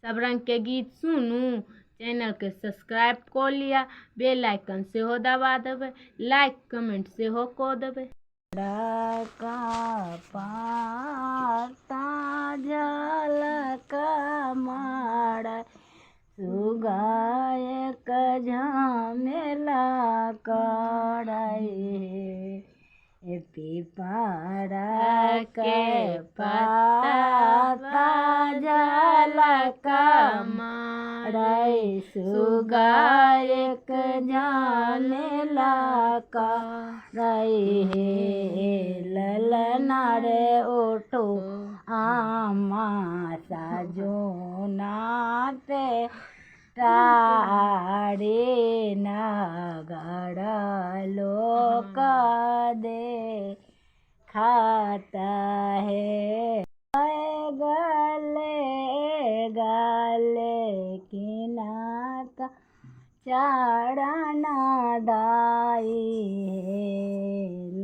सब रंग के गीत सुनू, चैनल के सब्सक्राइब कर लिया, बेल आइकन से हो दबा देवे, लाइक कमेंट से हो को देवे। का पाता झलक माड़ा सुगाय झमेला कड़ाई पीपरा के पाता झलक माड़ाई सुगाय झमेला कड़ाई ललना रे उठो आमा साजो नाते टाड़ी नगड़ लोक दे खाता है गले गले किना का चढ़ना दाई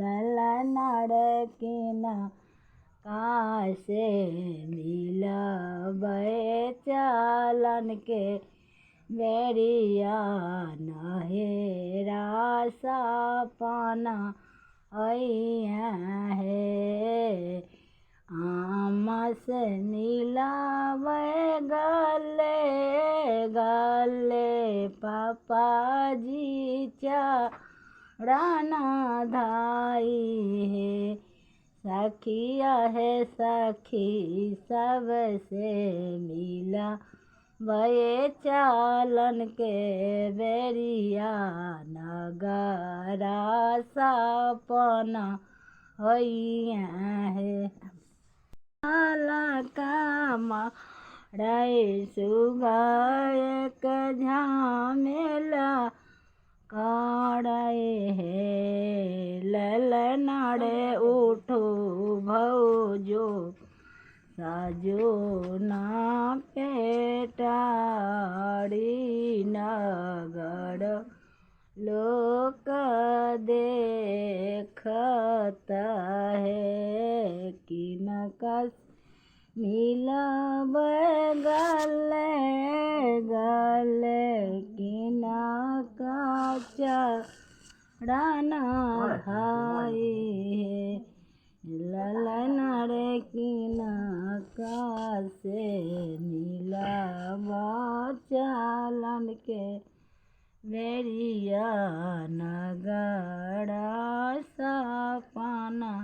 ललना रे किना कासे मिलबे चलन के बेरिया नहेरा सपना है आमा से मिलबे गले गले पापा जी चढ़ना धाई है सखिया है सखी सबसे मिला भये चालन के बेरिया नगरा सपना है माड़ाई सुगाय झमेला कड़ाई है ललना रे उठो भौजो साजो ना पेटाड़ी नगड़ लोक देखता है किनका मिलब गले गले किनका चढ़ना भाई है ललना रे किनका से मिलब चलन के बेरिया नगड़ा सपना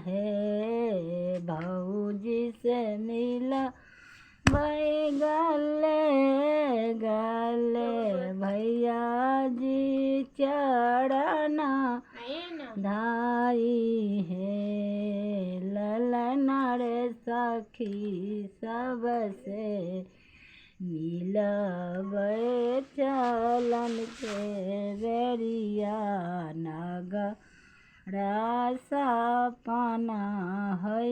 है भौजी से मिला गले गले भैया जी चढ़ना धाई है ललना रे सखी सबसे मिलबे चलन के बेरिया नगरा सपना है